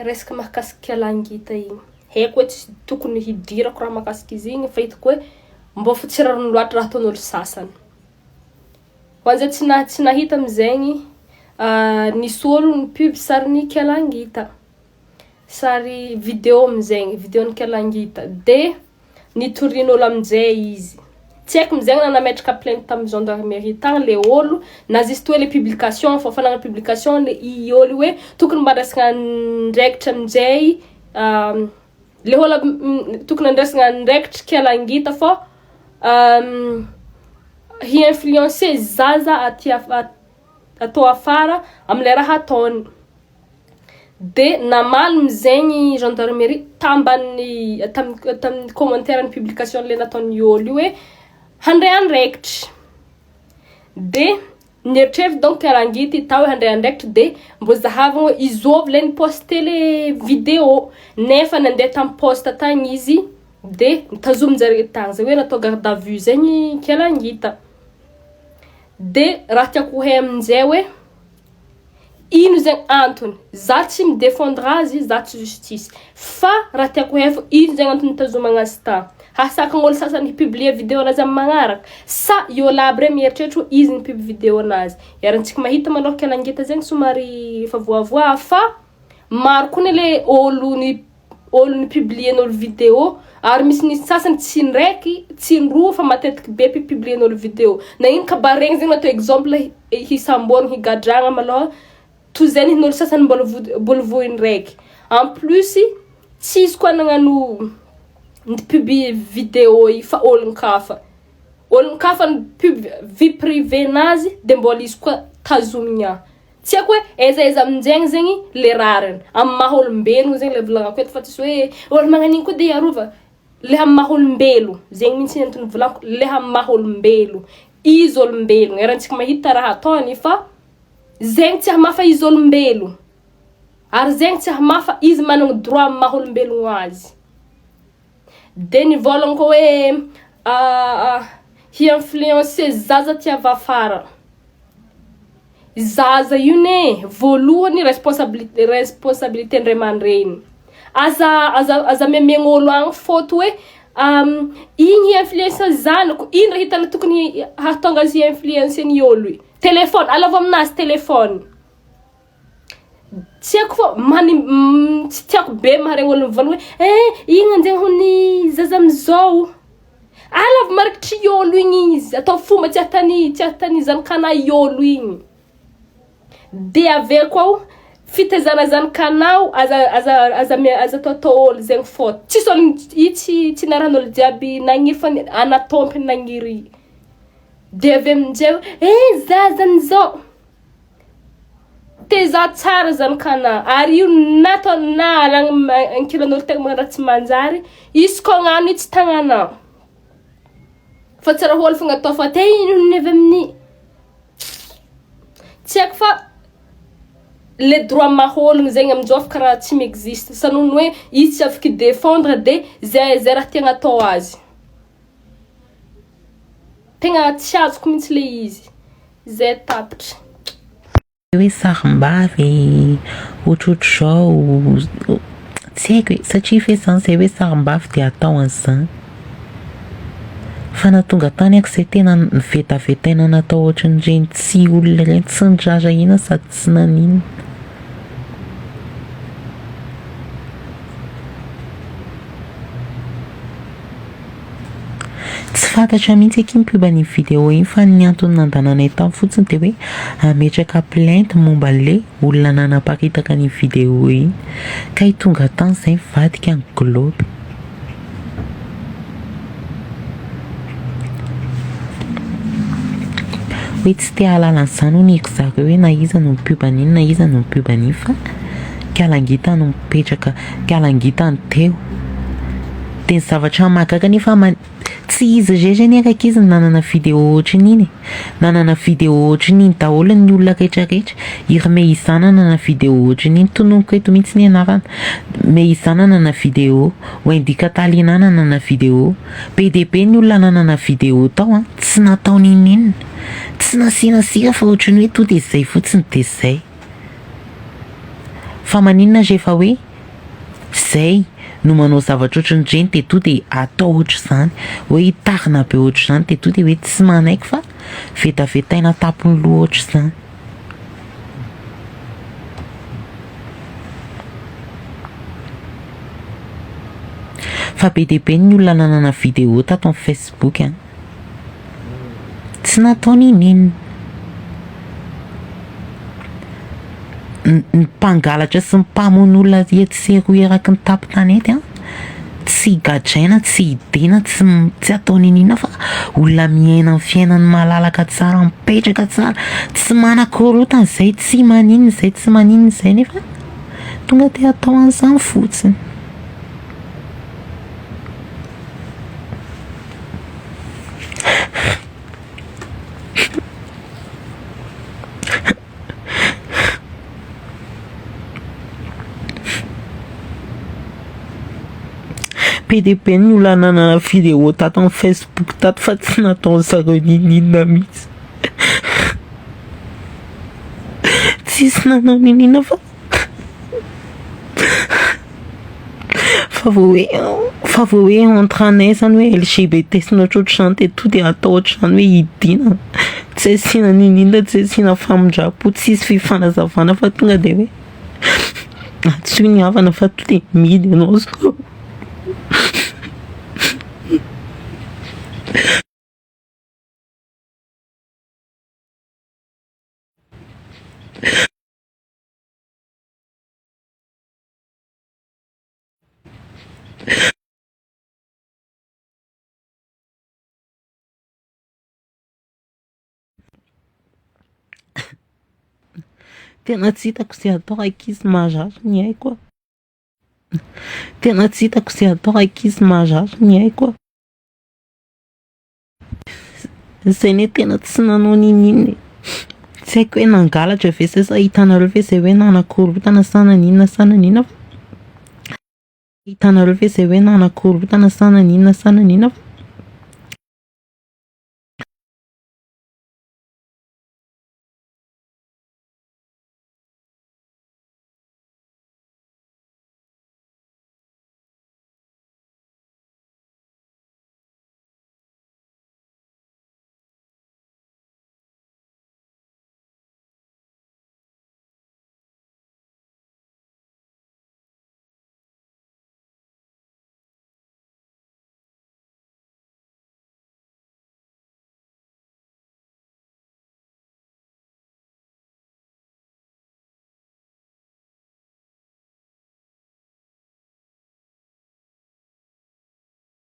resaka mahakasika Kiala Ngita igny. Haiko hoe tsy tokony hidirako raha mahakasika izy igny fa hitako hoe mbô fa tsy rariny loatra raha ataon'olo sasany. Ho an'izay tsy nahita am'zaigny nisy olo ny pub sarin'ny Kiala Ngita. Sary vidéo am'zaigny, vidéon'ny Kiala Ngita. De nitorian'olo am'jay izy. Tsy haiko am'zaigny na nametraka plainte tamin'ny gendarmerie tagny le olo, na juste hoe le publication, fa fanagna publication le i olo hoe tokony mba resaka ndraikitra am'jay le olo tokony andraisana ndraikitra Kiala Ngita fô hi-influencer zaza atao afara am'le raha ataony. De namaly am'zaigny gendarmerie tamin'ny commentaire ny publication le nataon'ny olo io hoe handray andraikitra. De nieritreritry donc Kiala Ngita tao handray andraikitra de mbô zahavana hoe izôvy le niposte le vidéo nefa nandeha tamin'ny poste tagny izy de nitazomin-jare tagny zay hoe natao garde à vue zaigny Kiala Ngita. De raha tiako hay amin'izay hoe ino zegny antony, za tsy midéfendre azy, za tsy justice, fa raha tiako hay fa ino zegny antony nitazomagna azy ta. Hasakan'olo sasany hipublier vidéo anazy amin'ny magnaraka, sa io aby regny mieritreritra izy nipub vidéo anazy. Iarantsika mahita malôha Kiala Ngita zegny somary efa voavoa fa maro koa le olo nipublien'olo vidéo ary misy sasany tsy ndraiky, tsy roa fa matetiky be publien'olo vidéo. Na ino kabaregny zegny natao exemple hisamborigny higadragna malôha toy zay n'olo sasany mbola voiny raiky. En plus tsy izy koa nagnano pub vidéo i fa olon-kafa ny pub vie privée nazy de mbola izy koa tazomigna. Tsy haiko hoe aiza amin'jaigny zegny le rariny amin'ny maha-olombelogno zegny le volagnako eto, fa tsy hoe olo magnan'igny koa de hiarova. Le amin'ny maha-olombelo zegny mihitsy antony volako, le amin'ny maha-olombelo, izy olombelogno erantsika mahita raha ataony fa zegny tsy hamafa izy olombelo, ary zegny tsy hamafa izy managna droit amin'ny maha-olombelogno azy. De nivolagna koa hoe hi-influencer zaza tiava afara. Zaza io ne voalohany responsabilité ndray aman-dreny. Aza miamiagna olo agny fôto hoe igny influencer zanako, ino raha hitana tokony hahatonga azy influencer ny olo io. Telefone, alava aminazy telefone. Tsy haiko fô tsy tiako be maharegny olo mivola hoe igny anjegny hony zaza am'izao. Alava marikitry olo igny izy, atao fomba tsy ahtany zanakana olo igny. De aveo koa fitezana zanakanao aza atao olo zegny fô. Tsy naran'olo jiaby nagniry fa anatompiny nagniry. De aveo amin'jay zaza an'izao teza tsara zanakana, ary io natao na ankilan'olo tegna magnano raha tsy manjary, izy koa gnano io tsy tagnanao. Fa tsy raha olo fogna atao fa ino ny avy amin'ny. Tsy haiko fa le droit maha-ologno zegny amin'izao afaka raha tsy mi-existe. Sanony hoe izy tsy afaka défendre de zay raha tiagna atao azy. Tegna tsy azoko mihitsy le izy. Zay tapitra. Hoe sarim-bavy ohatrohatry zao tsy haiko hoe satria fesan zay hoe sarim-bavy de atao an'izany. Fa natonga tany ako zay tena nivetavetaina natao ohatran'ireny tsy olona ireny, tsy nirarahina sady tsy nanino. Tsy fantatra mihitsy aky pub ny vidéo igny fa ny antony nandananay tao fotsiny de hoe ametraka plainte momba le olona nanaparitaka ny vidéo igny ka tonga tany zay mivadika ny globe. Hoe tsy te hahalala an'izany ho niko zareo hoe na iza no pub an'iny na iza no pub an'iny fa Kiala Ngita no mipetraka, Kiala Ngita ny teo. De ny zavatra mahagaga nefa tsy izy rehetra ny araka izy nanana vidéo ohatran'iny. Nanana vidéo ohatran'iny daholo ny olona rehetrarehetra. Iry Meizana nanana vidéo ohatran'iny, tononoko eto mihitsy ny anarana. Meizana nanana vidéo, Wendika Talina nanana vidéo, PDB ny olona nanana vidéo tao tsy natao ninina. Tsy nasinasira fa ohatran'ny hoe to de zay fotsiny de zay. Fa maninona rehefa hoe Zay no manao zavatra ohatran'ireny dia to dia atao ohatr'izany hoe hitarina be ohatr'izany dia to dia hoe tsy manaiky fa vetavetaina tapony loha ohatr'izany. Fa be dia be ny olona nanana vidéo tato amin'ny Facebook a. Tsy nataony inenina. Ny mpangalatra sy ny mpamono ety sy eroa eraky ny tapin-tanety a, tsy gadraina, tsy hidina, tsy ataony inenina fa olona miaina ny fiainany malalaka tsara, mipetraka tsara, tsy manan-korontana izay tsy maninona izay tsy maninona izay nefa tonga dia atao an'izany fotsiny. Be dia be ny olona nanana vidéo tato amin'ny Facebook tato fa tsy nataony zareo ninina mihitsy. Tsisy nanao ninina fa fa vao hoe entraîner zany hoe LGBT sy ny ohatrohatr'izany dia to dia atao ohatr'izany hoe hidina. Tsy asiana ninina, tsy asiana famindrapo, tsisy fifanazavana fa tonga dia hoe tsy ny havana fa to dia midy ianao zao. Tena tsy hitako izay atao ankizy marary ny haiko. Tena tsy hitako izay atao ankizy marary ny haiko. Izay ne tena tsy nanao ninina. Tsy haiko hoe nangalatra ve sa hitanareo ve izay hoe nanan-korontana sa naninona sa naninona. Hitanareo ve izay hoe nanan-korontana sa naninona sa naninona.